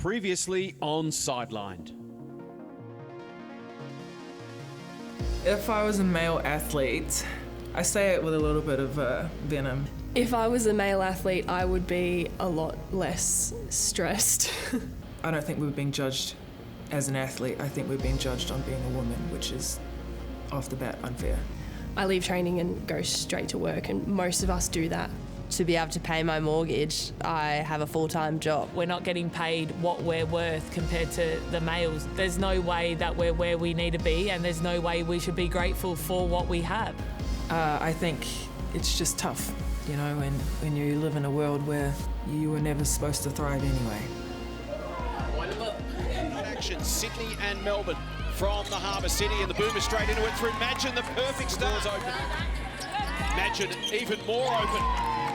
Previously on Sidelined. If I was a male athlete, I say it with a little bit of venom. If I was a male athlete, I would be a lot less stressed. I don't think we're being judged as an athlete. I think we're being judged on being a woman, which is off the bat unfair. I leave training and go straight to work, and most of us do that. To be able to pay my mortgage, I have a full-time job. We're not getting paid what we're worth compared to the males. There's no way that we're where we need to be, and there's no way we should be grateful for what we have. I think it's just tough, you know, when you live in a world where you were never supposed to thrive anyway. Action, Sydney and Melbourne from the Harbour City, and the Boomers straight into it through Madgen. The perfect start. Open. Madgen even more open.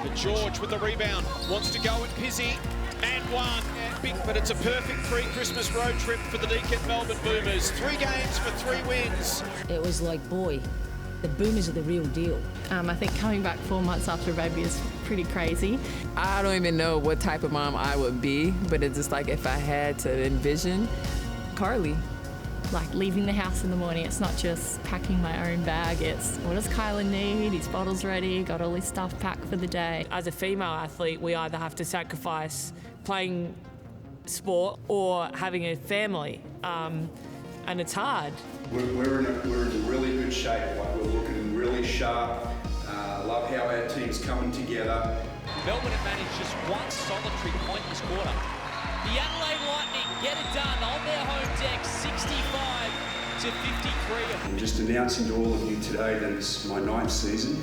But George with the rebound wants to go at Pizzy and one. Big, but it's a perfect pre-Christmas road trip for the Deakin Melbourne Boomers. 3 games for 3 wins. It was like, boy, the Boomers are the real deal. I think coming back 4 months after a baby is pretty crazy. I don't even know what type of mom I would be, but it's just like if I had to envision Carly. Like leaving the house in the morning, it's not just packing my own bag, it's what does Cayla need? His bottle's ready, got all his stuff packed for the day. As a female athlete, we either have to sacrifice playing sport or having a family, and it's hard. We're in really good shape. Like, we're looking really sharp. Love how our team's coming together. Melbourne have managed just one solitary point this quarter. The Adelaide Lightning get it done on their home deck, 65 to 53. I'm just announcing to all of you today that it's my 9th season,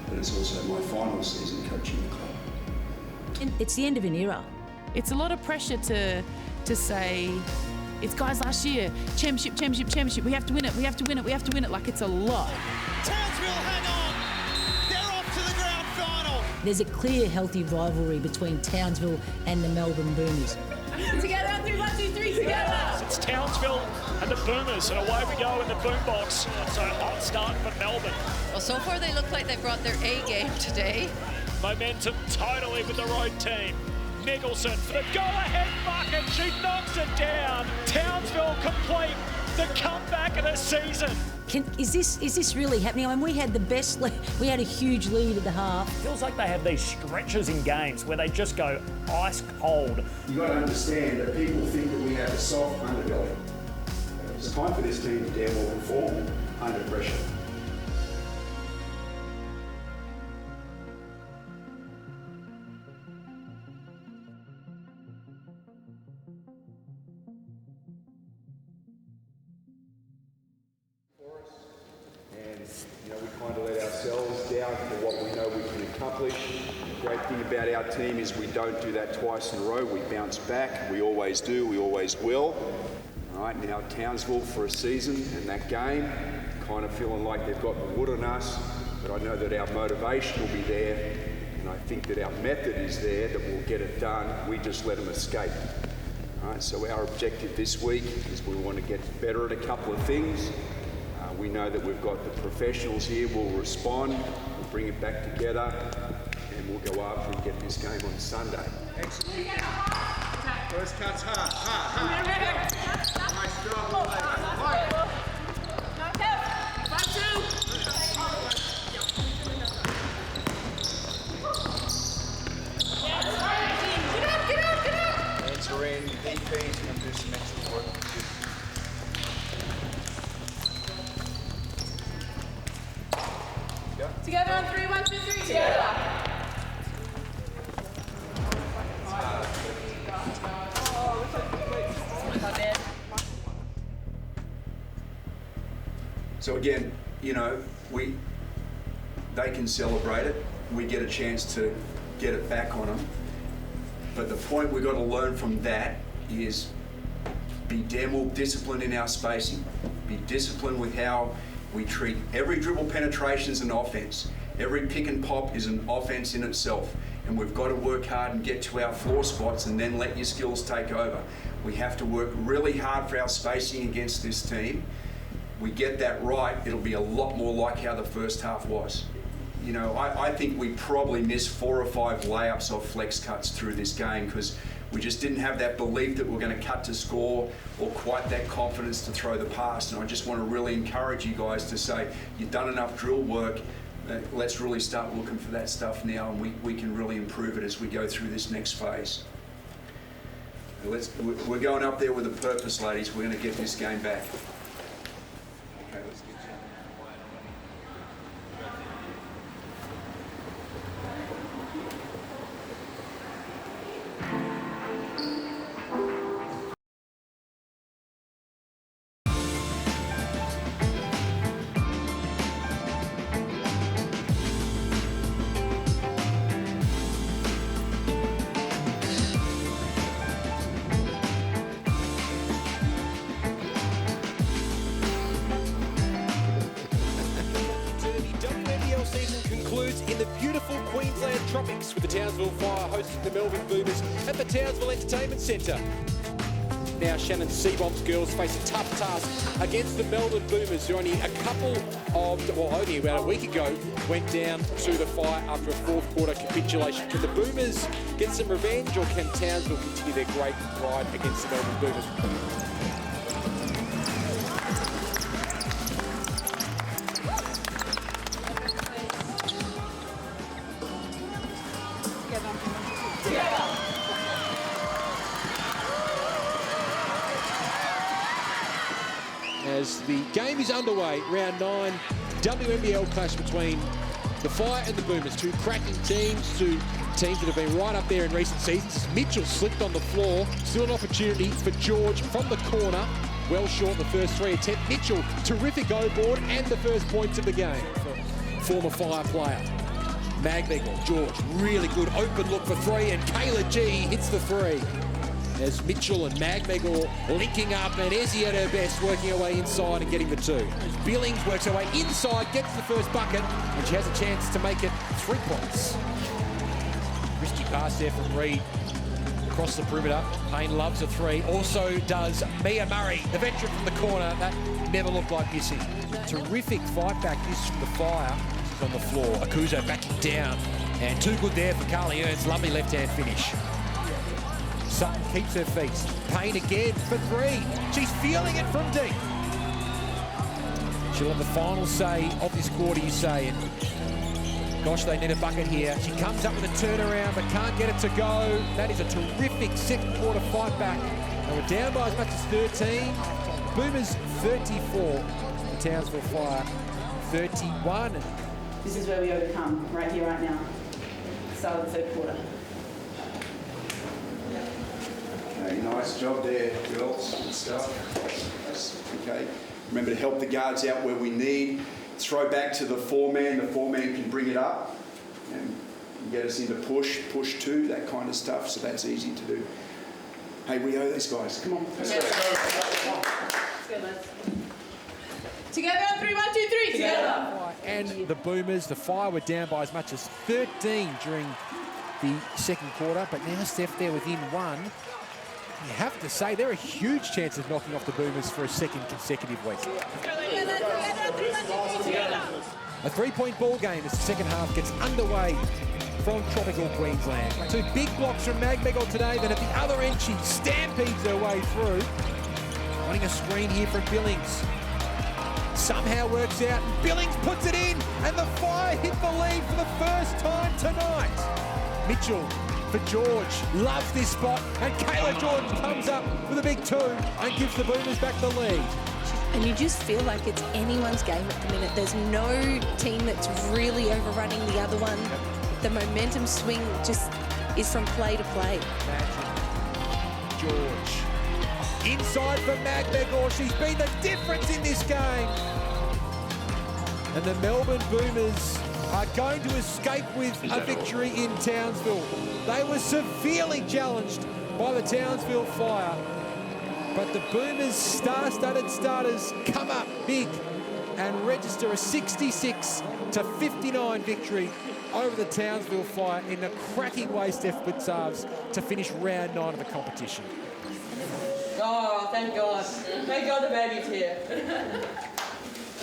but it's also my final season coaching the club. It's the end of an era. It's a lot of pressure to say, it's guys last year, championship, championship, championship, we have to win it, we have to win it, we have to win it, like it's a lot. Townsville, hang on! They're off to the grand final! There's a clear, healthy rivalry between Townsville and the Melbourne Boomers. Together on 3, 1, 2, 3, together! It's Townsville and the Boomers, and away we go in the boombox. So hot start for Melbourne. Well, so far they look like they brought their A game today. Momentum totally with the road team. Nicholson for the go-ahead bucket. She knocks it down. Townsville complete the comeback of the season. Is this really happening? I mean, we had the best lead. We had a huge lead at the half. Feels like they have these stretches in games where they just go ice cold. You've got to understand that people think that we have a soft underbelly. It's time for this team to damn well perform under pressure. We kind of let ourselves down for what we know we can accomplish. The great thing about our team is we don't do that twice in a row. We bounce back. We always do. We always will. All right, now Townsville for a season and that game, kind of feeling like they've got the wood on us, but I know that our motivation will be there, and I think that our method is there, that we'll get it done. We just let them escape. All right, so our objective this week is we want to get better at a couple of things. We know that we've got the professionals here. We'll respond, we'll bring it back together, and we'll go after and get this game on Sunday. Excellent. First cut's hard. Nice job. Answer in, DP's going to do some extra work. Together on 3, 1, 2, 3, together! So again, you know, they can celebrate it. We get a chance to get it back on them. But the point we've got to learn from that is be damn well disciplined in our spacing. Be disciplined with how we treat every dribble penetration as an offense. Every pick and pop is an offense in itself. And we've got to work hard and get to our floor spots and then let your skills take over. We have to work really hard for our spacing against this team. We get that right, it'll be a lot more like how the first half was. You know, I think we probably missed 4 or 5 layups off flex cuts through this game because We just didn't have that belief that we're going to cut to score or quite that confidence to throw the pass. And I just want to really encourage you guys to say, you've done enough drill work. Let's really start looking for that stuff now, and we can really improve it as we go through this next phase. We're going up there with a purpose, ladies. We're going to get this game back. Okay, let's get you. WNBL season concludes in the beautiful Queensland tropics with the Townsville Fire hosting the Melbourne Boomers at the Townsville Entertainment Centre. Now Shannon Seabomb's girls face a tough task against the Melbourne Boomers, who only only about a week ago went down to the Fire after a fourth quarter capitulation. Can the Boomers get some revenge, or can Townsville continue their great ride against the Melbourne Boomers? As the game is underway, round 9, WNBL clash between the Fire and the Boomers. Two cracking teams, two teams that have been right up there in recent seasons. Mitchell slipped on the floor. Still an opportunity for George from the corner. Well short the first 3 attempts. Mitchell, terrific O-board and the first points of the game for former Fire player. Magbegor, George, really good open look for 3, and Cayla G hits the 3. As Mitchell and Magbegor linking up, and Ezi at her best, working her way inside and getting the 2. As Billings works her way inside, gets the first bucket, and she has a chance to make it 3 points. Risky pass there from Reed. Across the perimeter, Payne loves a 3. Also does Mia Murray, the veteran from the corner. That never looked like missing. Terrific fight back this from the Fire. She's on the floor. Akuzo backing down, and too good there for Carly Ernst. Lovely left-hand finish. Sutton keeps her feet. Payne again for 3. She's feeling it from deep. She'll have the final say of this quarter, you say. And gosh, they need a bucket here. She comes up with a turnaround, but can't get it to go. That is a terrific second quarter fight back. They were down by as much as 13. Boomers 34. The Townsville Fire 31. This is where we overcome, right here, right now. Start of the third quarter. Okay, nice job there, girls. Good stuff. Okay. Remember to help the guards out where we need. Throw back to the 4-man. The 4-man can bring it up and get us into push 2, that kind of stuff. So that's easy to do. Hey, we owe these guys. Come on. Let's go. Together on 3, 1, 2, 3. Together. And the Boomers, the Fire were down by as much as 13 during the second quarter, but now Steph there within 1. You have to say they're a huge chance of knocking off the Boomers for a second consecutive week. A 3-point ball game as the second half gets underway from tropical Queensland. 2 big blocks from Magbegor today, then at the other end she stampedes her way through. Wanting a screen here from Billings. Somehow works out, and Billings puts it in, and the Fire hit the lead for the first time tonight. Mitchell for George, loves this spot, and Cayla George comes up with a big 2 and gives the Boomers back the lead. And you just feel like it's anyone's game at the minute. There's no team that's really overrunning the other one. The momentum swing just is from play to play. Madgen, George, inside for Magbegor. She's been the difference in this game. And the Melbourne Boomers are going to escape with a victory in Townsville. They were severely challenged by the Townsville Fire, but the Boomers' star-studded starters come up big and register a 66-59 victory over the Townsville Fire in a cracking way, Steph Blitzarves, to finish round 9 of the competition. Oh, thank God. Thank God the baby's here.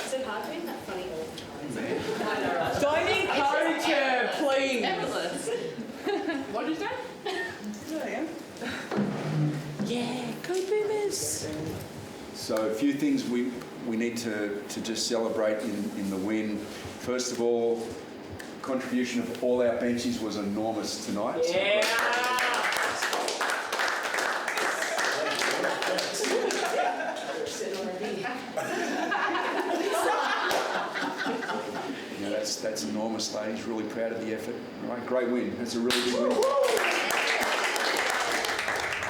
Is it hard being that funny all the time? Don't encourage her, please. Effortless. What did you say? Yeah, I am. So a few things we need to just celebrate in the win. First of all, contribution of all our benchies was enormous tonight. Yeah. That's enormous, ladies. Really proud of the effort. All right, great win. That's a really good win.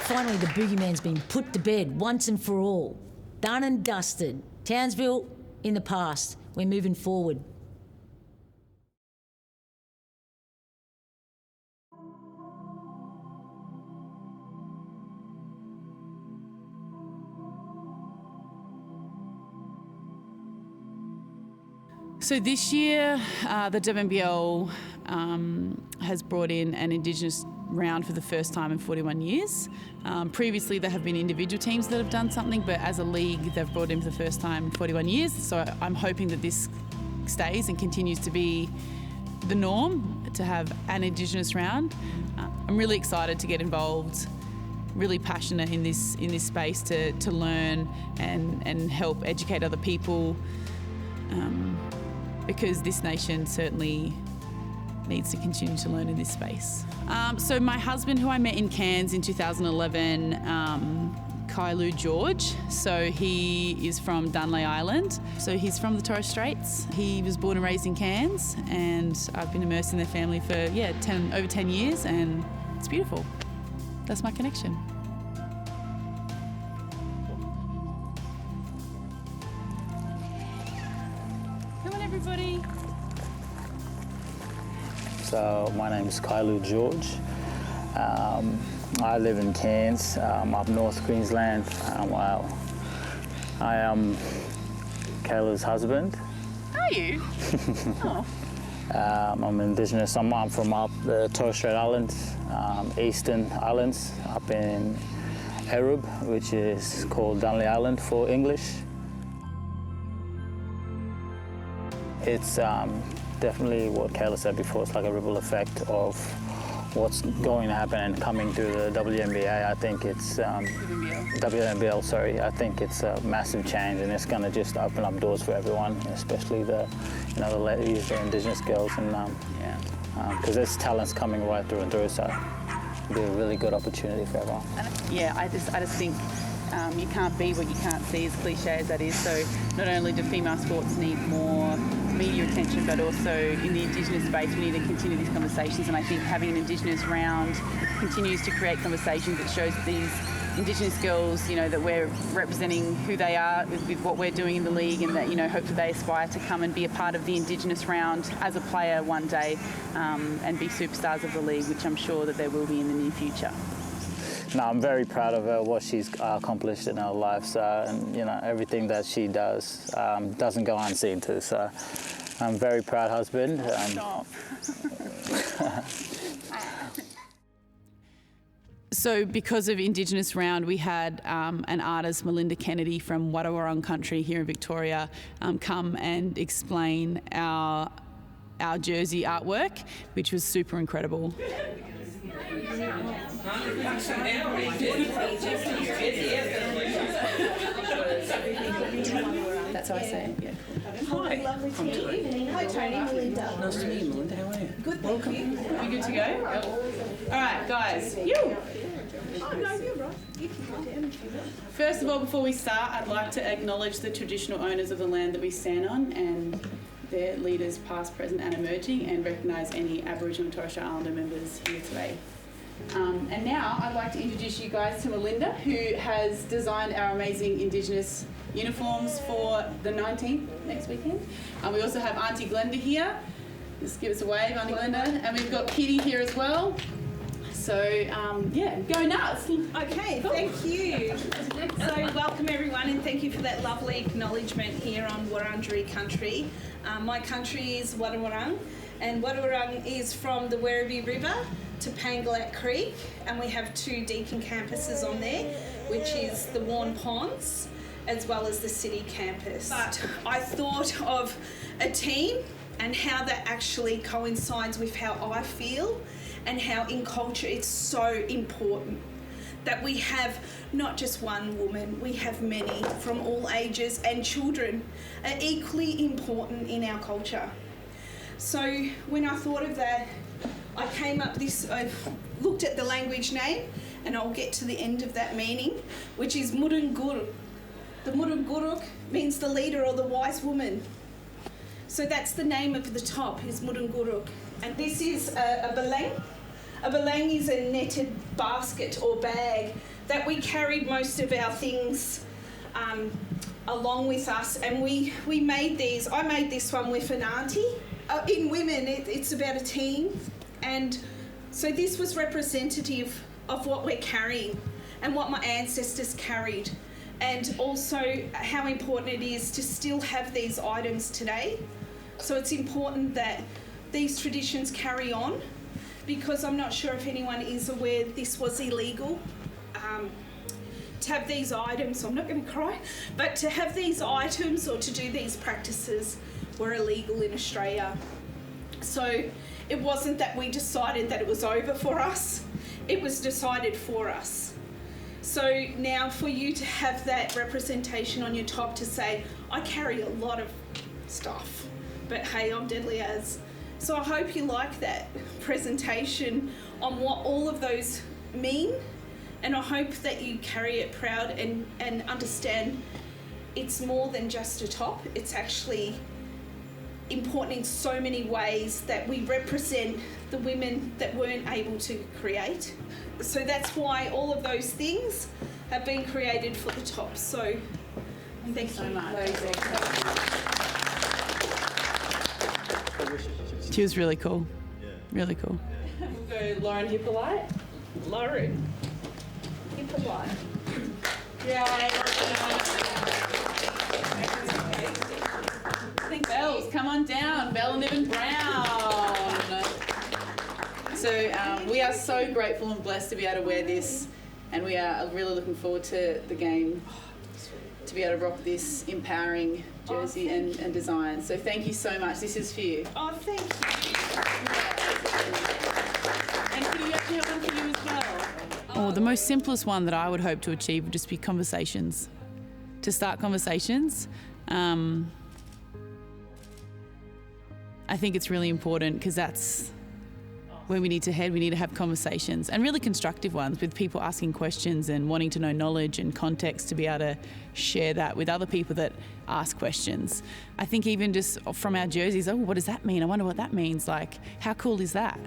Finally, the boogeyman's been put to bed once and for all. Done and dusted. Townsville, in the past. We're moving forward. So this year, the WNBL has brought in an Indigenous round for the first time in 41 years. Previously, there have been individual teams that have done something, but as a league, they've brought in for the first time in 41 years. So I'm hoping that this stays and continues to be the norm, to have an Indigenous round. I'm really excited to get involved, really passionate in this space to learn and help educate other people. Because this nation certainly needs to continue to learn in this space. So my husband, who I met in Cairns in 2011, Cayla George, so he is from Dunley Island. So he's from the Torres Straits. He was born and raised in Cairns, and I've been immersed in their family for over 10 years, and it's beautiful. That's my connection. Everybody. So my name is Cayla George. I live in Cairns, up North Queensland. I am Cayla's husband. Are you? Oh. I'm Indigenous. I'm from up the Torres Strait Islands, Eastern Islands, up in Erub, which is called Dunley Island for English. It's definitely what Cayla said before. It's like a ripple effect of what's going to happen and coming through the WNBA. I think it's WNBL. Sorry, I think it's a massive change, and it's going to just open up doors for everyone, especially the ladies, the Indigenous girls, and because there's talents coming right through and through. So it'll be a really good opportunity for everyone. Yeah, I just think. You can't be what you can't see, as cliche as that is. So not only do female sports need more media attention, but also in the Indigenous space we need to continue these conversations, and I think having an Indigenous round continues to create conversations that shows these Indigenous girls, that we're representing who they are with what we're doing in the league, and that, hopefully they aspire to come and be a part of the Indigenous round as a player one day, and be superstars of the league, which I'm sure that there will be in the near future. No, I'm very proud of her, what she's accomplished in her life. So, and everything that she does doesn't go unseen too. So, I'm a very proud husband. So, because of Indigenous Round, we had an artist, Melinda Kennedy from Wadawurrung country here in Victoria, come and explain our jersey artwork, which was super incredible. That's how I say it. Yeah. Hi. Lovely to meet you. Hi, Tony. Melinda. Nice to meet you, Melinda. How are you? Good, welcome. Are we good to go? Yep. All right, guys. Oh, no, you're right. You can go down if you want. First of all, before we start, I'd like to acknowledge the traditional owners of the land that we stand on and their leaders past, present and emerging, and recognise any Aboriginal and Torres Strait Islander members here today. And now I'd like to introduce you guys to Melinda, who has designed our amazing Indigenous uniforms for the 19th next weekend. We also have Auntie Glenda here. Just give us a wave, Auntie Glenda. And we've got Kitty here as well. So, go nuts. Okay, thank you. So welcome everyone, and thank you for that lovely acknowledgement here on Wurundjeri country. My country is Wadawurrung, and Wadawurrung is from the Werribee River to Pangalat Creek, and we have 2 Deakin campuses on there, which is the Warn Ponds as well as the city campus. But I thought of a team and how that actually coincides with how I feel and how in culture it's so important that we have not just one woman, we have many from all ages, and children are equally important in our culture. So when I thought of that, I looked at the language name, and I'll get to the end of that meaning, which is Murunguruk. The Murunguruk means the leader or the wise woman. So that's the name of the top, is Murunguruk. And this is a beleng. A beleng is a netted basket or bag that we carried most of our things along with us, and we made these. I made this one with an auntie. In women, it's about a team, and so this was representative of what we're carrying and what my ancestors carried, and also how important it is to still have these items today. So it's important that these traditions carry on, because I'm not sure if anyone is aware this was illegal to have these items. I'm not going to cry, but to have these items or to do these practices were illegal in Australia. So it wasn't that we decided that it was over for us, it was decided for us. So now for you to have that representation on your top to say, I carry a lot of stuff, but hey, I'm deadly as. So I hope you like that presentation on what all of those mean, and I hope that you carry it proud and understand it's more than just a top. It's actually important in so many ways that we represent the women that weren't able to create. So that's why all of those things have been created for the top. So thank you so much. She was really cool. Really cool. We'll go Lauren Hippolyte. Lauren Hippolyte. Bells, come on down. Belle and Evan Brown. So we are so grateful and blessed to be able to wear this, and we are really looking forward to the game, to be able to rock this empowering jersey and design. So thank you so much. This is for you. Oh, thank you. And could you actually have one for you as well? Or the most simplest one that I would hope to achieve would just be conversations. To start conversations. I think it's really important, because that's where we need to head. We need to have conversations, and really constructive ones, with people asking questions and wanting to know knowledge and context to be able to share that with other people that ask questions. I think even just from our jerseys, oh, what does that mean? I wonder what that means. Like, how cool is that?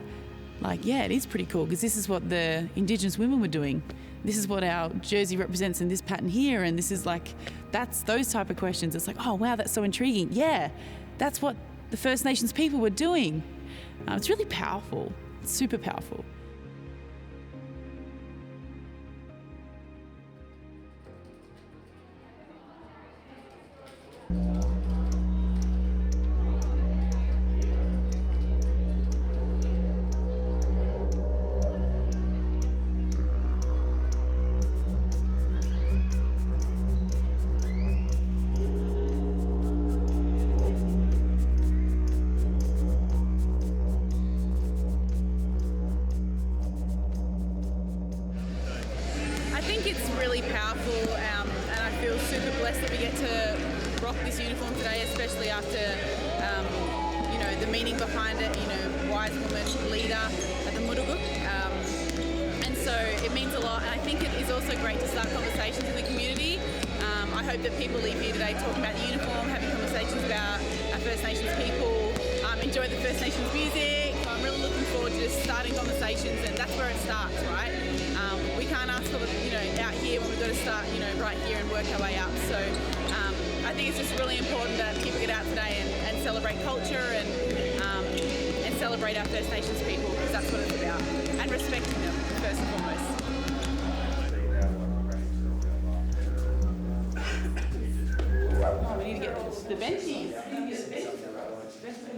Like, yeah, it is pretty cool, because this is what the Indigenous women were doing. This is what our jersey represents in this pattern here, and this is like, that's those type of questions. It's like, oh, wow, that's so intriguing. Yeah, that's what the First Nations people were doing. It's really powerful. It's super powerful.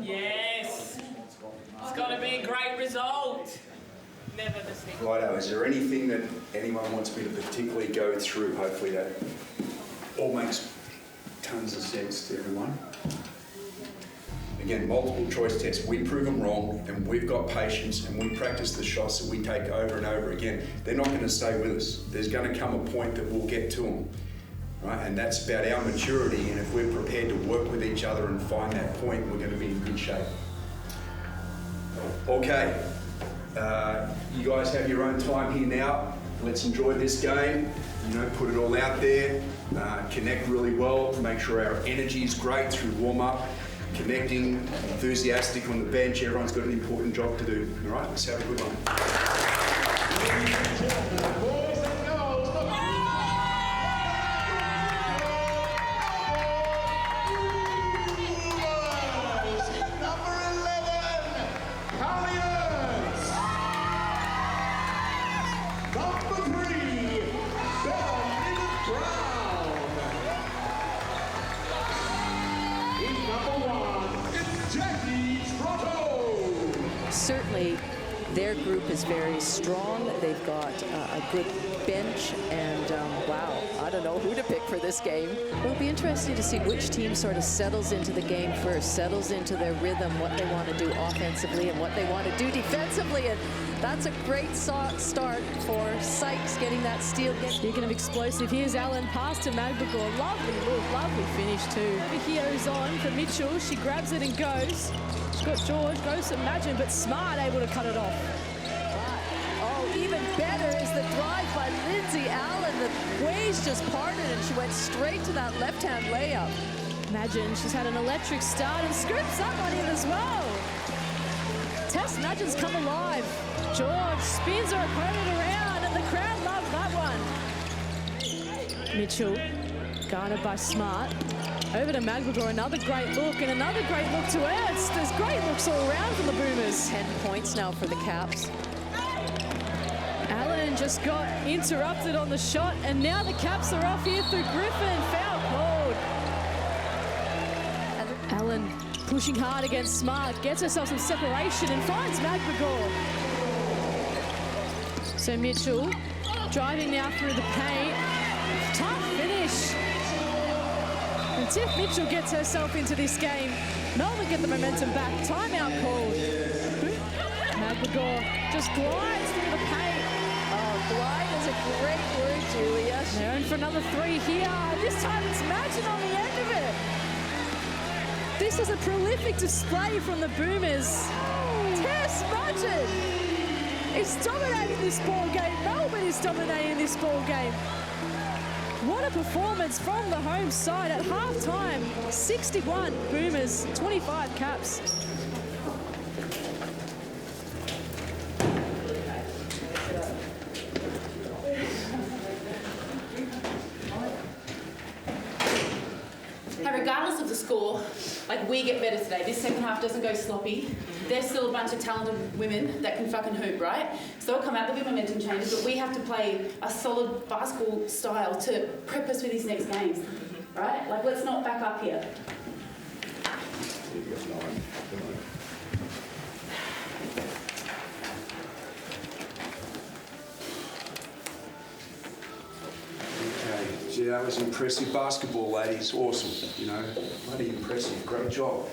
Yes. It's got to be a great result. Never the same. Righto, is there anything that anyone wants me to particularly go through? Hopefully that all makes tons of sense to everyone. Again, multiple choice tests. We prove them wrong, and we've got patience, and we practice the shots that we take over and over again. They're not going to stay with us. There's going to come a point that we'll get to them, right? And that's about our maturity, and if we're prepared to work with each other and find that point, we're going to be in good shape. Okay, you guys have your own time here now. Let's enjoy this game. You know, put it all out there, connect really well, make sure our energy is great through warm-up, connecting, enthusiastic on the bench. Everyone's got an important job to do. All right, let's have a good one. Certainly, their group is very strong. They've got a good bench, and wow, I don't know who to pick for this game. It'll be interesting to see which team sort of settles into the game first, settles into their rhythm, what they want to do offensively and what they want to do defensively. And that's a great start for Sykes getting that steal. Speaking of explosive, here's Allen, pass to Magbegor. Lovely look, lovely finish too. Here's on for Mitchell. She grabs it and goes. She's got George, goes to Madgen, but Smart able to cut it off. Oh, even better is the drive by Lindsay Allen. The waves just parted and she went straight to that left-hand layup. Madgen, she's had an electric start and scoops that one in as well. Tess Madgen's come alive. George spins her opponent around and the crowd loved that one. Mitchell, guarded by Smart. Over to Magbegor, another great look and another great look to Ernst. There's great looks all around from the Boomers. 10 points now for the Caps. Allen just got interrupted on the shot, and now the Caps are off here through Griffin. Foul called. Allen pushing hard against Smart, gets herself some separation and finds Magbegor. So Mitchell driving now through the paint. Tough finish. And Tiff Mitchell gets herself into this game. Melbourne get the momentum back. Timeout called. Magbegor just glides through the paint. Oh, glide is a great word, Julia. They're in for another three here. This time it's Madgen on the end of it. This is a prolific display from the Boomers. Tess Madgen is dominating this ball game. Melbourne is dominating this ball game. What a performance from the home side at halftime. 61 Boomers, 25 Caps. Hey, regardless of the score, like, we get better today. This second half doesn't go sloppy. There's still a bunch of talented women that can fucking hoop, right? So they'll come out, there'll be momentum changes, but we have to play a solid basketball style to prep us for these next games, right? Like, let's not back up here. Gee, that was impressive basketball, ladies. Awesome, you know, bloody impressive. Great job.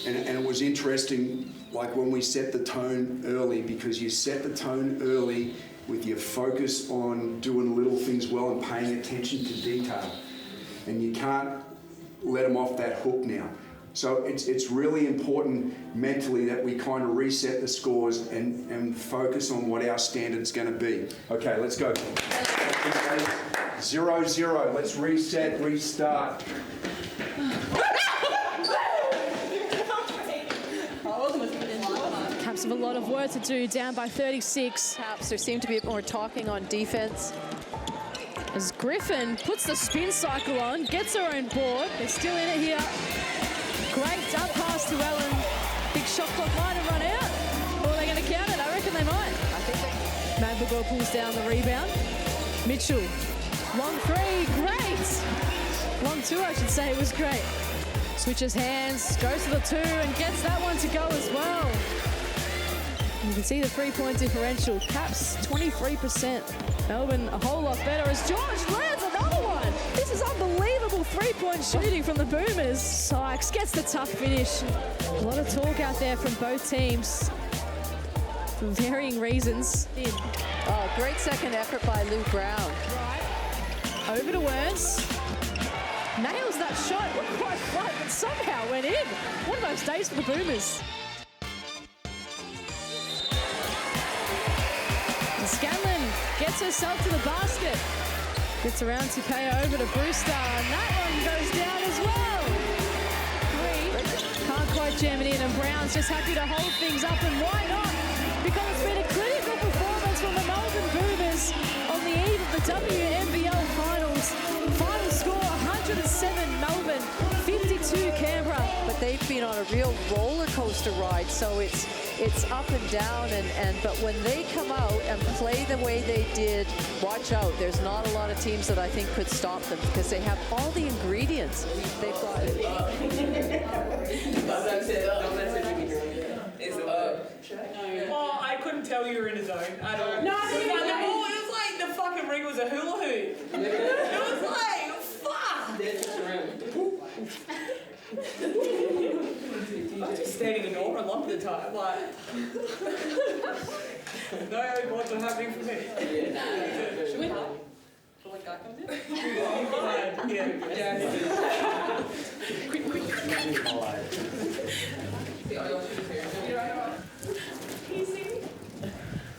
And it was interesting, like when we set the tone early, because you set the tone early with your focus on doing little things well and paying attention to detail. And you can't let them off that hook now. So it's really important mentally that we kind of reset the scores and focus on what our standard's going to be. Okay, let's go. 0-0. Let's reset, restart. Caps have a lot of work to do, down by 36. Caps, there seemed to be a bit more talking on defense. As Griffin puts the spin cycle on, gets her own board. They're still in it here. Great dump pass to Ellen. Big shot clock might have run out. Or are they going to count it? I reckon they might. I think they... Magbegor pulls down the rebound. Mitchell, long three, great. Long two, I should say, it was great. Switches hands, goes to the two and gets that one to go as well. You can see the three-point differential. Caps 23%. Melbourne a whole lot better as George lands another one. This is is unbelievable three-point shooting from the Boomers. Sykes gets the tough finish. A lot of talk out there from both teams for varying reasons. Oh, great second effort by Lou Brown. Over to Werns. Nails that shot. Looked quite flat, but somehow went in. One of those days for the Boomers. And Scanlon gets herself to the basket. Gets around to Cayla over to Brewster, and that one goes down as well. Three. Can't quite jam it in, and Brown's just happy to hold things up, and why not? Because it's been a critical performance from the Melbourne Boomers on the eve of the WNBL finals. Final score 107 Melbourne, 52 Canberra. But they've been on a real roller coaster ride, so it's up and down, but when they come out and play the way they did, watch out. There's not a lot of teams that I think could stop them because they have all the ingredients. They've got it. Oh, I couldn't tell you were in a zone at all. No, it was like the fucking ring was a hula hoop. It was like, fuck! I was just standing in the door a lot of the time, like... no, what's happening for me? Should we help? Before the guy comes in? Yeah. Quick. Can you see me?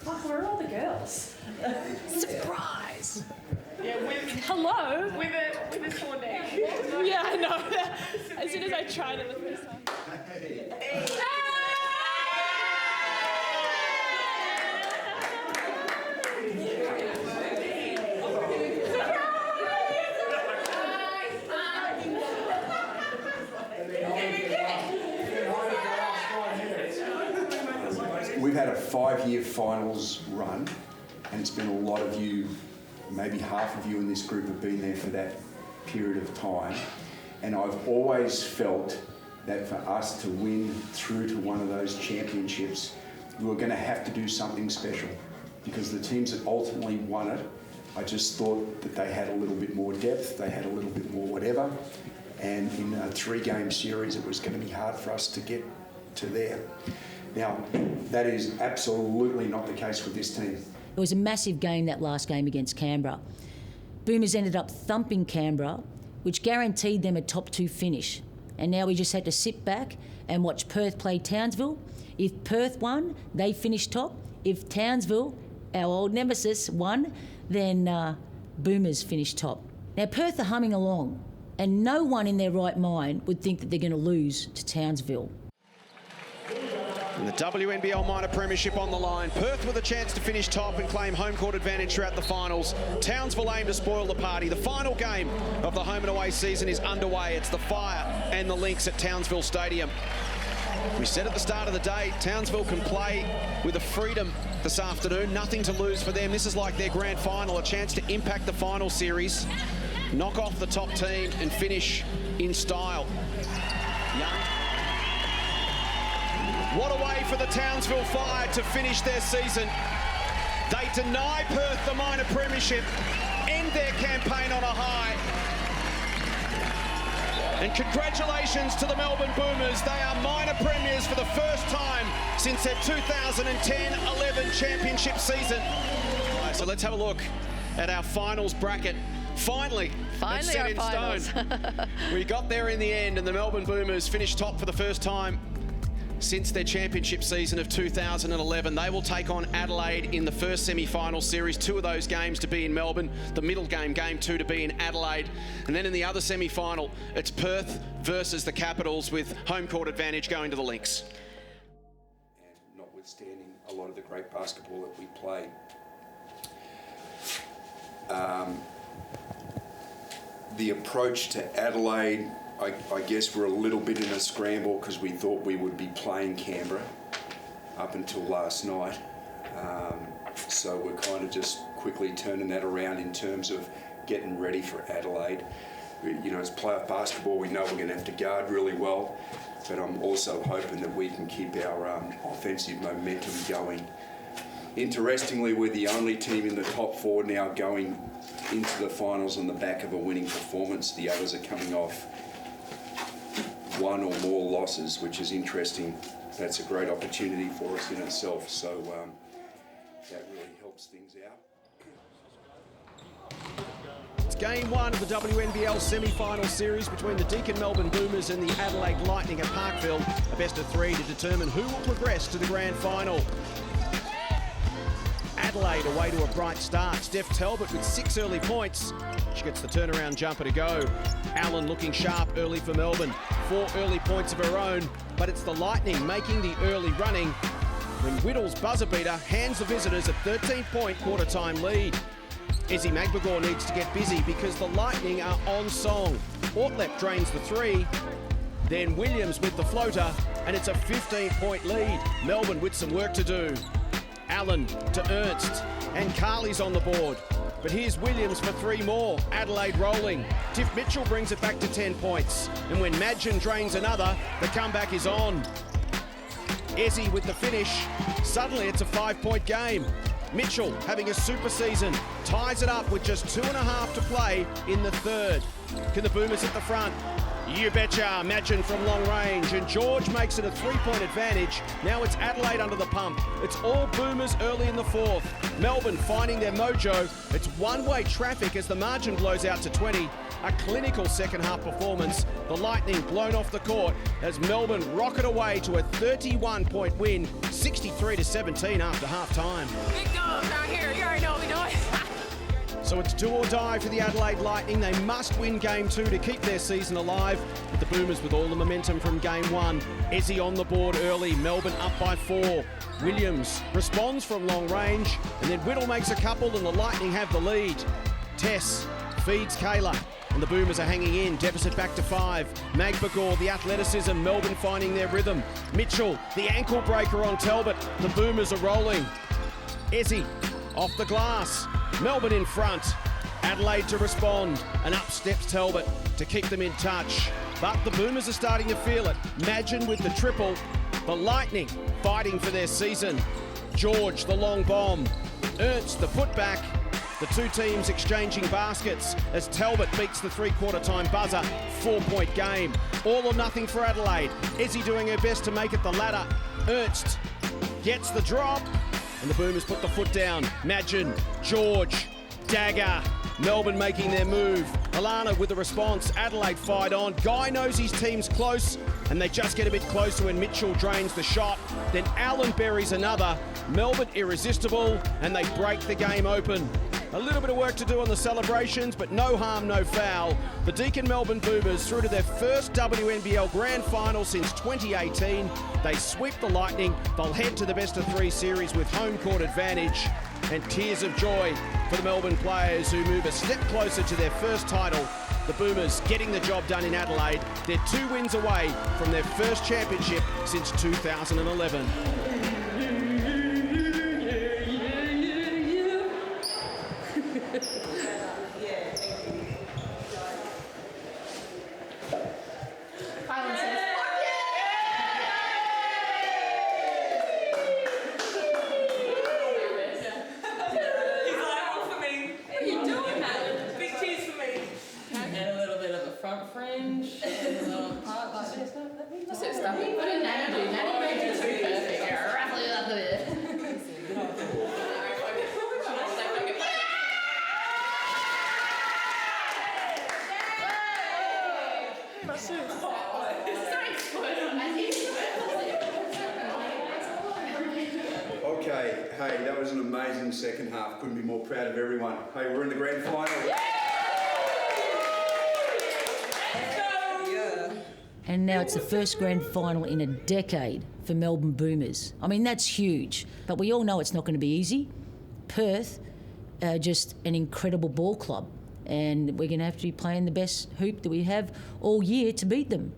Fuck, where are all the girls? Surprise! Yeah, hello? With a sore neck. Yeah, I know. As soon as I tried it the first time. We've had a 5-year finals run, and it's been a lot of you, maybe half of you in this group have been there for that period of time. And I've always felt that for us to win through to one of those championships, we were going to have to do something special, because the teams that ultimately won it, I just thought that they had a little bit more depth, they had a little bit more whatever, and in a 3-game series it was going to be hard for us to get to there. Now, that is absolutely not the case with this team. It was a massive game, that last game against Canberra. Boomers ended up thumping Canberra, which guaranteed them a top 2 finish. And now we just had to sit back and watch Perth play Townsville. If Perth won, they finished top. If Townsville, our old nemesis, won, then Boomers finished top. Now, Perth are humming along, and no one in their right mind would think that they're going to lose to Townsville. And the WNBL minor premiership on the line. Perth with a chance to finish top and claim home court advantage throughout the finals. Townsville aim to spoil the party. The final game of the home and away season is underway. It's the Fire and the Lynx at Townsville Stadium. We said at the start of the day, Townsville can play with a freedom this afternoon. Nothing to lose for them. This is like their grand final, a chance to impact the final series, knock off the top team and finish in style. Young. What a way for the Townsville Fire to finish their season. They deny Perth the minor premiership, end their campaign on a high. And congratulations to the Melbourne Boomers. They are minor premiers for the first time since their 2010-11 championship season. Right, so let's have a look at our finals bracket. Finally it's set in stone. We got there in the end, and the Melbourne Boomers finished top for the first time since their championship season of 2011. They will take on Adelaide in the first semi-final series. 2 of those games to be in Melbourne. The middle game, game 2, to be in Adelaide. And then in the other semi-final, it's Perth versus the Capitals, with home court advantage going to the Lynx. And notwithstanding a lot of the great basketball that we play, the approach to Adelaide, I guess we're a little bit in a scramble because we thought we would be playing Canberra up until last night. So we're kind of just quickly turning that around in terms of getting ready for Adelaide. You know, it's playoff basketball. We know we're going to have to guard really well, but I'm also hoping that we can keep our offensive momentum going Interestingly, we're the only team in the top 4 now going into the finals on the back of a winning performance. The others are coming off 1 or more losses, which is interesting. That's a great opportunity for us in itself, so that really helps things out. It's game 1 of the WNBL semi-final series between the Deakin Melbourne Boomers and the Adelaide Lightning at Parkville. A best of 3 to determine who will progress to the grand final. Adelaide away to a bright start. Steph Talbot with 6 early points. She gets the turnaround jumper to go. Allen looking sharp early for Melbourne. 4 early points of her own, but it's the Lightning making the early running when Whittle's buzzer beater hands the visitors a 13-point quarter-time lead. Ezi Magbegor needs to get busy because the Lightning are on song. Ortlep drains the 3, then Williams with the floater, and it's a 15-point lead. Melbourne with some work to do. Allen to Ernst, and Carly's on the board. But here's Williams for 3 more. Adelaide rolling. Tiff Mitchell brings it back to 10 points. And when Madgen drains another, the comeback is on. Ezi with the finish. Suddenly it's a 5-point game. Mitchell having a super season. Ties it up with just 2.5 to play in the 3rd. Can the Boomers at the front? You betcha. Madgen from long range, and George makes it a 3-point advantage. Now it's Adelaide under the pump. It's all Boomers early in the 4th. Melbourne finding their mojo. It's one-way traffic as the margin blows out to 20. A clinical second-half performance. The Lightning blown off the court as Melbourne rocket away to a 31-point win, 63-17 after half-time. Big dogs out here. You already know what we're doing. So it's do or die for the Adelaide Lightning. They must win game 2 to keep their season alive. But the Boomers with all the momentum from game 1. Ezi on the board early. Melbourne up by 4. Williams responds from long range. And then Whittle makes a couple and the Lightning have the lead. Tess feeds Cayla. And the Boomers are hanging in. Deficit back to 5. Magbegor, the athleticism. Melbourne finding their rhythm. Mitchell, the ankle breaker on Talbot. The Boomers are rolling. Ezi off the glass. Melbourne in front. Adelaide to respond. And up steps Talbot to keep them in touch. But the Boomers are starting to feel it. Madgen with the triple. The Lightning fighting for their season. George, the long bomb. Ernst, the putback. The 2 teams exchanging baskets as Talbot beats the 3/4 time buzzer. 4-point game. All or nothing for Adelaide. Ezi doing her best to make it the ladder. Ernst gets the drop. And the Boomers put the foot down. Madgen, George, dagger. Melbourne making their move. Alana with the response. Adelaide fight on. Guy knows his team's close, and they just get a bit closer when Mitchell drains the shot. Then Allen buries another. Melbourne irresistible, and they break the game open. A little bit of work to do on the celebrations, but no harm, no foul. The Deakin Melbourne Boomers through to their first WNBL Grand Final since 2018. They sweep the Lightning. They'll head to the best of 3 series with home court advantage. And tears of joy for the Melbourne players who move a step closer to their first title. The Boomers getting the job done in Adelaide. They're 2 wins away from their first championship since 2011. Okay, hey, that was an amazing second half. Couldn't be more proud of everyone. Hey, we're in the grand final. And now it's the first grand final in a decade for Melbourne Boomers. I mean, that's huge. But we all know it's not going to be easy. Perth, just an incredible ball club. And we're going to have to be playing the best hoop that we have all year to beat them.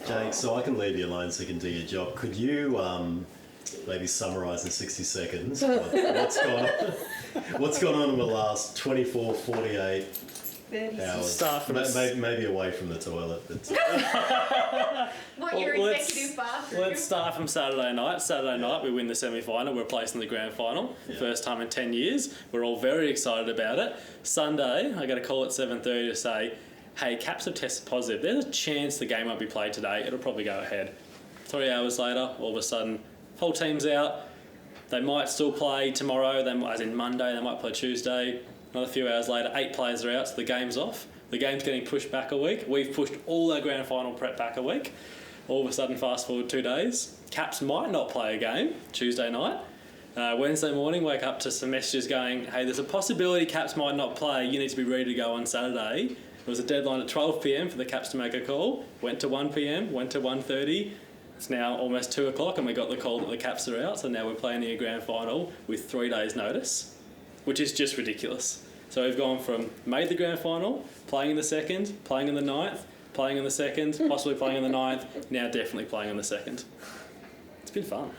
Jake, so I can leave you alone so you can do your job. Could you maybe summarise in 60 seconds what's gone on in the last 24, 48, Start from maybe away from the toilet. But What, your executive bathroom? Let's start from Saturday night. Saturday night, we win the semi-final. We're placed in the grand final. First time in 10 years. We're all very excited about it. Sunday, I got a call at 7:30 to say, hey, Caps have tested positive. There's a chance the game won't be played today. It'll probably go ahead. 3 hours later, all of a sudden, whole team's out. They might still play tomorrow, as in Monday. They might play Tuesday. Another few hours later, 8 players are out, so the game's off. The game's getting pushed back a week. We've pushed all our grand final prep back a week. All of a sudden, fast forward 2 days. Caps might not play a game Tuesday night. Wednesday morning, wake up to some messages going, hey, there's a possibility Caps might not play. You need to be ready to go on Saturday. There was a deadline at 12 p.m. for the Caps to make a call. Went to 1 p.m, went to 1:30. It's now almost 2 o'clock and we got the call that the Caps are out. So now we're playing the grand final with 3 days' notice, which is just ridiculous. So we've gone from made the grand final, playing in the second, playing in the ninth, playing in the second, possibly playing in the ninth, now definitely playing in the second. It's been fun.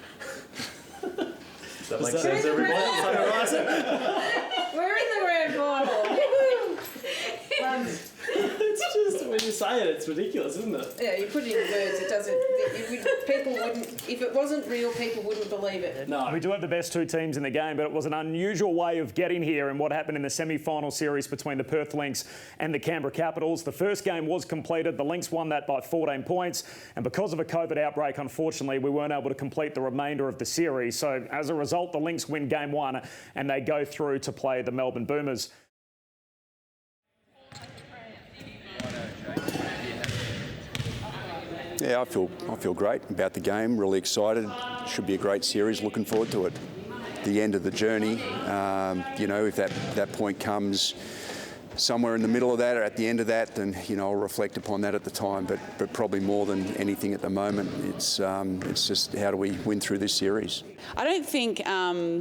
Does that make sense, everybody? We're in the grand final. It's just, when you say it, it's ridiculous, isn't it? Yeah, you put it in words, it doesn't... people wouldn't... If it wasn't real, people wouldn't believe it. No. We do have the best 2 teams in the game, but it was an unusual way of getting here in what happened in the semi-final series between the Perth Lynx and the Canberra Capitals. The first game was completed. The Lynx won that by 14 points. And because of a COVID outbreak, unfortunately, we weren't able to complete the remainder of the series. So as a result, the Lynx win game 1 and they go through to play the Melbourne Boomers. Yeah, I feel great about the game, really excited. Should be a great series, looking forward to it. The end of the journey, you know, if that point comes somewhere in the middle of that or at the end of that, then, you know, I'll reflect upon that at the time. But probably more than anything at the moment, it's just how do we win through this series. I don't think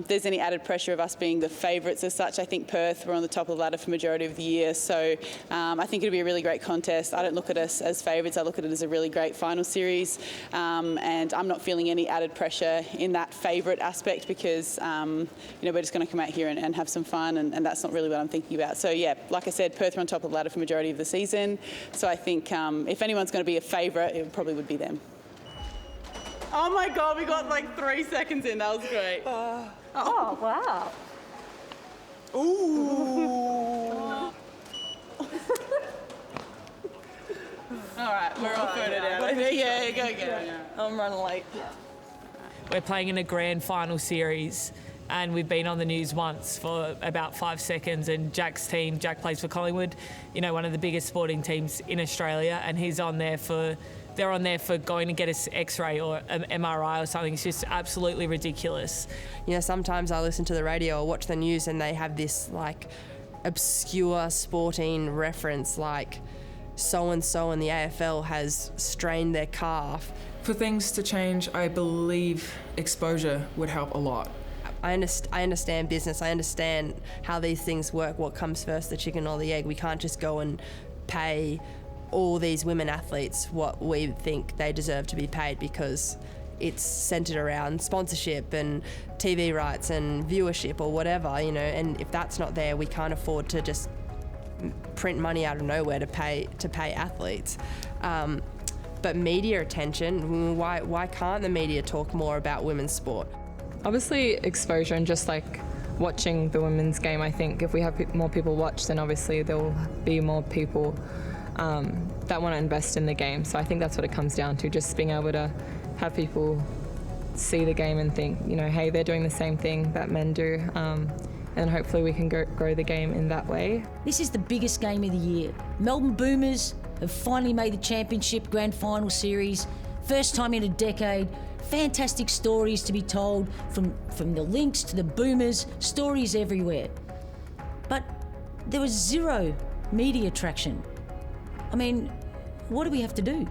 there's any added pressure of us being the favourites as such. I think Perth were on the top of the ladder for the majority of the year, so I think it'll be a really great contest. I don't look at us as favourites. I look at it as a really great final series, and I'm not feeling any added pressure in that favourite aspect because you know, we're just going to come out here and have some fun, and that's not really what I'm thinking about. So yeah, like I said, Perth are on top of the ladder for the majority of the season, so I think if anyone's going to be a favourite, it probably would be them. Oh my God, we got like 3 seconds in. That was great. Oh, wow. Ooh. All right, we're all voted out. Yeah, go again. I'm running late. We're playing in a grand final series and we've been on the news once for about 5 seconds, and Jack's team, Jack plays for Collingwood, you know, one of the biggest sporting teams in Australia, and he's on there for... They're on there for going to get an X-ray or an MRI or something. It's just absolutely ridiculous. You know, sometimes I listen to the radio or watch the news and they have this like obscure sporting reference like so-and-so in the AFL has strained their calf. For things to change, I believe exposure would help a lot. I understand business. I understand how these things work, what comes first, the chicken or the egg. We can't just go and pay all these women athletes what we think they deserve to be paid because it's centred around sponsorship and TV rights and viewership or whatever, you know, and if that's not there, we can't afford to just print money out of nowhere to pay athletes. But media attention, why can't the media talk more about women's sport? Obviously exposure and just like watching the women's game, I think if we have more people watch, then obviously there will be more people that want to invest in the game. So I think that's what it comes down to, just being able to have people see the game and think, you know, hey, they're doing the same thing that men do, and hopefully we can grow the game in that way. This is the biggest game of the year. Melbourne Boomers have finally made the championship grand final series, first time in a decade. Fantastic stories to be told from the Lynx to the Boomers, stories everywhere. But there was zero media traction. I mean, what do we have to do?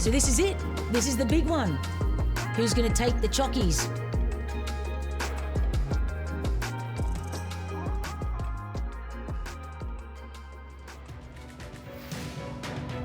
So this is it. This is the big one. Who's going to take the chockies?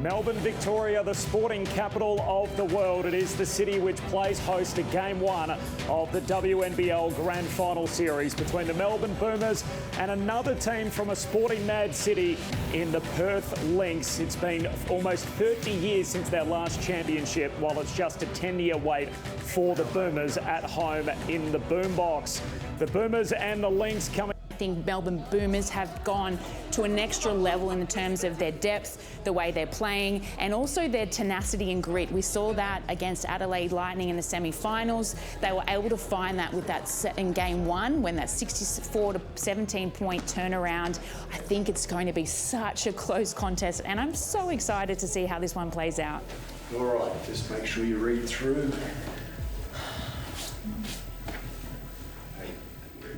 Melbourne, Victoria, the sporting capital of the world. It is the city which plays host to Game 1 of the WNBL Grand Final Series between the Melbourne Boomers and another team from a sporting mad city in the Perth Lynx. It's been almost 30 years since their last championship, while it's just a 10-year wait for the Boomers at home in the Boombox. The Boomers and the Lynx coming. I think Melbourne Boomers have gone to an extra level in terms of their depth, the way they're playing, and also their tenacity and grit. We saw that against Adelaide Lightning in the semi-finals. They were able to find that with that set in Game 1 when that 64 to 17 point turnaround. I think it's going to be such a close contest, and I'm so excited to see how this one plays out. All right, just make sure you read through.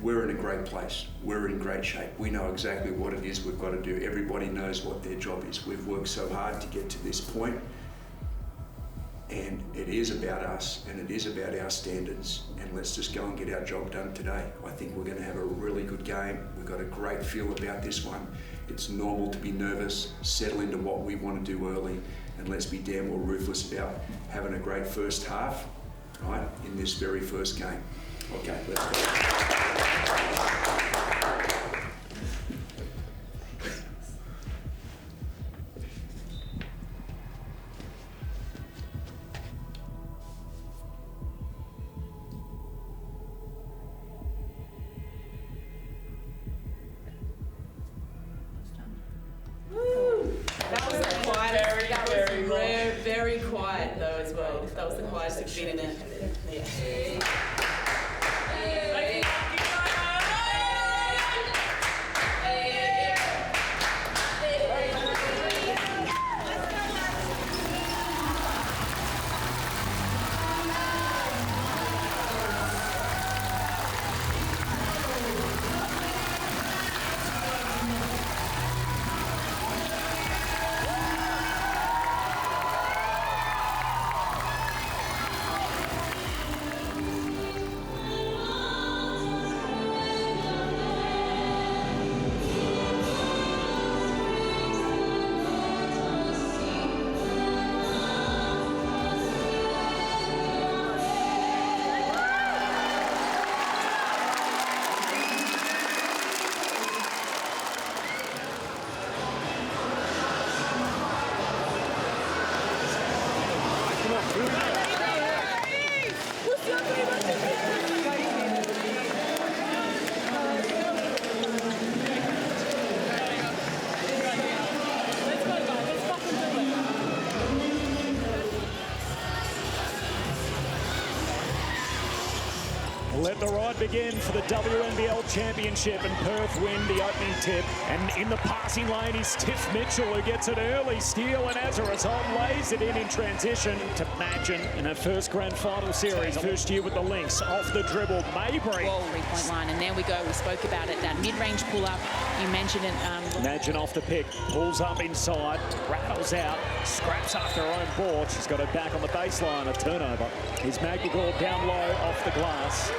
We're in a great place. We're in great shape. We know exactly what it is we've got to do. Everybody knows what their job is. We've worked so hard to get to this point, and it is about us, and it is about our standards, and let's just go and get our job done today. I think we're going to have a really good game. We've got a great feel about this one. It's normal to be nervous, settle into what we want to do early, and let's be damn well ruthless about having a great first half, right, in this very first game. Okay, let's go. Very quiet though as well. That was the quietest it's been in it. Yeah. Let the ride begin for the WNBL Championship, and Perth win the opening tip. And in the passing lane is Tiff Mitchell, who gets an early steal, and as a result lays it in transition to Madgen in her first Grand Final series. First year with the Lynx, off the dribble, Mabry. Whoa, three-point line, and there we go. We spoke about it, that mid-range pull-up. You mentioned it. Madgen off the pick, pulls up inside, rattles out, scraps after her own board. She's got her back on the baseline, a turnover. Here's Magbegor down low off the glass.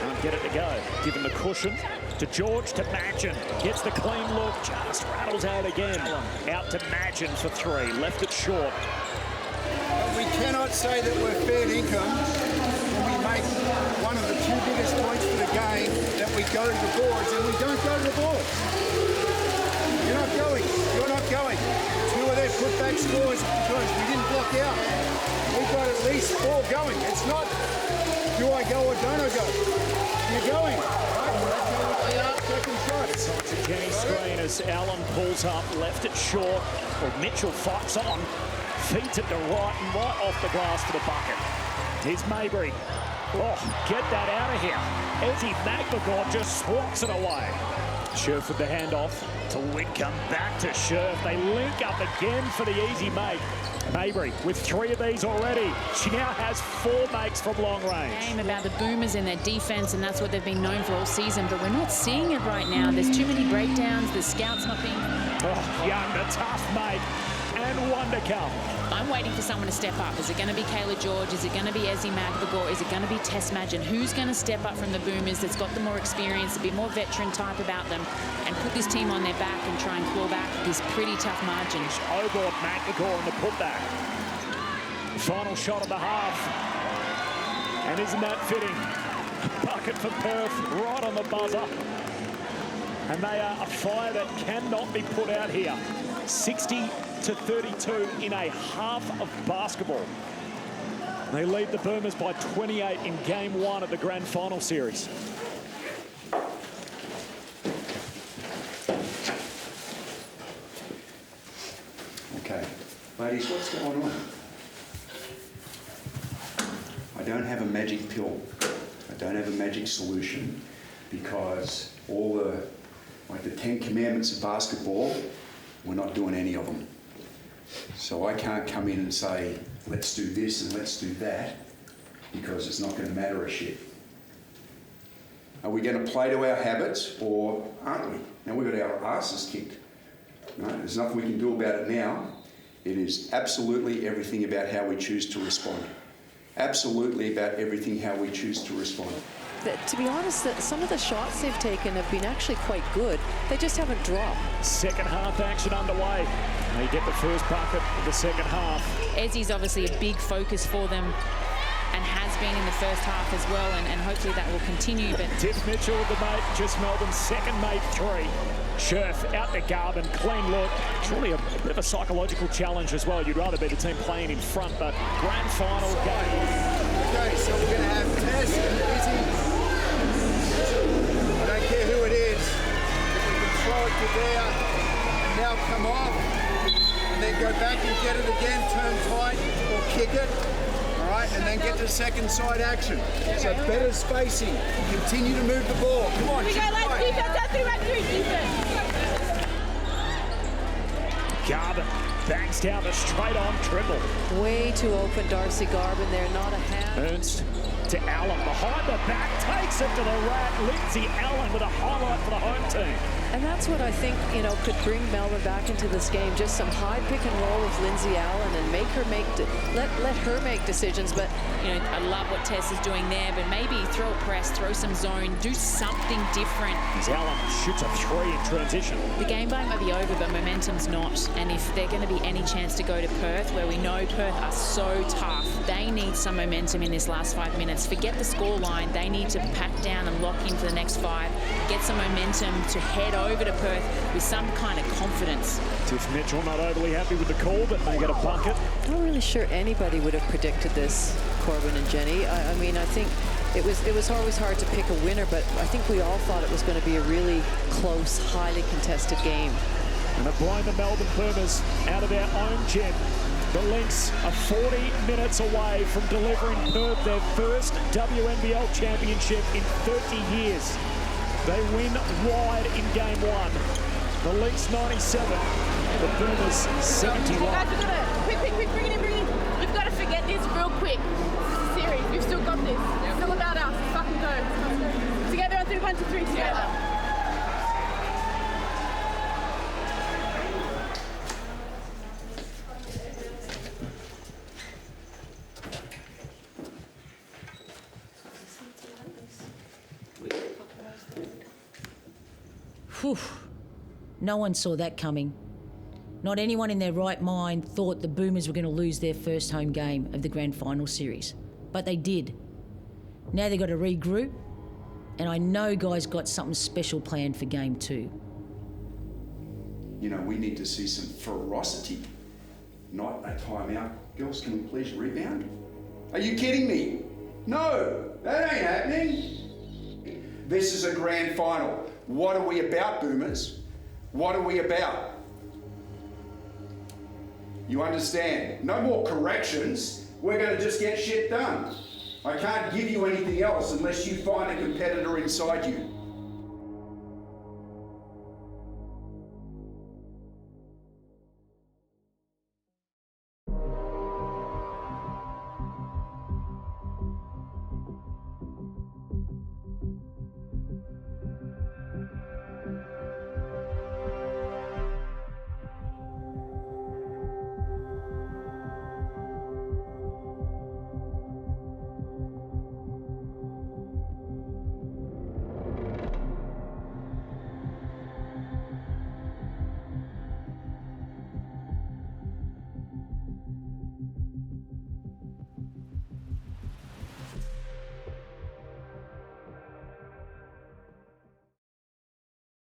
Can't get it to go. Given the cushion to George, to Madgen. Gets the clean look, just rattles out again. Out to Madgen for three, left it short. But we cannot say that we're fair income when we make one of the two biggest points for the game, that we go to the boards, and we don't go to the boards. You're not going. You're not going. Two of their putback scores because we didn't block out. We've got at least four going. It's not, do I go or don't I go? You're going. Right? Second shot. It's a Jenny screen as Allen pulls up, left it short. Well, Mitchell fights on, feeds it to right and right off the glass to the bucket. Here's Mabry. Oh, get that out of here. Ezi Magbegor just swats it away. Scherf with the handoff to Whitcomb, back to Scherf. They link up again for the easy make. Mabry with three of these already. She now has four makes from long range. Game about the Boomers and their defense, and that's what they've been known for all season, but we're not seeing it right now. There's too many breakdowns, the scouts not being... Oh, Young, the tough mate. and one to come. I'm waiting for someone to step up. Is it going to be Cayla George? Is it going to be Ezi Magbegor? Is it going to be Tess Madgen? Who's going to step up from the Boomers that's got the more experience, a bit more veteran type about them, and put this team on their back and try and claw back this pretty tough margin? Overboard Magbegor in the putback. Final shot of the half. And isn't that fitting? Bucket for Perth, right on the buzzer. And they are a fire that cannot be put out here. 60-32 in a half of basketball. They lead the Boomers by 28 in game 1 of the grand final series. Okay, ladies, what's going on? I don't have a magic pill. I don't have a magic solution, because all the, like the 10 commandments of basketball, we're not doing any of them. So I can't come in and say, let's do this and let's do that, because it's not going to matter a shit. Are we going to play to our habits, or aren't we? Now we've got our asses kicked. No, there's nothing we can do about it now. It is absolutely everything about how we choose to respond. Absolutely about everything how we choose to respond. To be honest, some of the shots they've taken have been actually quite good. They just haven't dropped. Second half action underway. They get the first bucket of the second half. Ezi's obviously a big focus for them and has been in the first half as well, and hopefully that will continue. But Tiff Mitchell with the mate, just Melbourne's second mate 3. Scherf out to Garvin, clean look. It's really a bit of a psychological challenge as well. You'd rather be the team playing in front, but grand final game. Okay, so we're going to have Tess and Ezi. I don't care who it is. If we can throw it to there, and now come off, and then go back and get it again, turn tight, or kick it. All right, and then get to second side action. So better spacing. Continue to move the ball. Come on, We go, let's defense, that's 3-1-3 defense. Garvin bangs down the straight-on dribble. Way too open, Darcy Garvin there, not a hand. Ernst to Allen, behind the back, takes it to the rack. Lindsay Allen with a highlight for the home team. And that's what I think, you know, could bring Melbourne back into this game. Just some high pick and roll with Lindsay Allen and make her let her make decisions. But you know, I love what Tess is doing there, but maybe throw a press, throw some zone, do something different. As Allen shoots a 3 in transition. The game might be over, but momentum's not. And if they're going to be any chance to go to Perth, where we know Perth are so tough, they need some momentum in this last 5 minutes. Forget the scoreline. They need to pack down and lock in for the next 5. Get some momentum to head over to Perth with some kind of confidence. Tiff Mitchell not overly happy with the call, but they get a bucket. I'm not really sure anybody would have predicted this, Corbin and Jenny. I mean, I think it was always hard to pick a winner, but I think we all thought it was going to be a really close, highly contested game. And have blown the Melbourne Boomers out of their own gem. The Lynx are 40 minutes away from delivering Perth their first WNBL championship in 30 years. They win wide in game 1. The Lynx 97, the Boomers 71. Hey guys, quick, bring it in. We've got to forget this real quick. This is serious. We've still got this. It's still about us. Let's fucking go. Together on 3, 1, 2, 3, together. Whew. No one saw that coming. Not anyone in their right mind thought the Boomers were going to lose their first home game of the grand final series. But they did. Now they've got to regroup, and I know guys got something special planned for game 2. You know, we need to see some ferocity, not a timeout. Girls, can we please rebound? Are you kidding me? No, that ain't happening. This is a grand final. What are we about, Boomers? What are we about? You understand? No more corrections. We're going to just get shit done. I can't give you anything else unless you find a competitor inside you.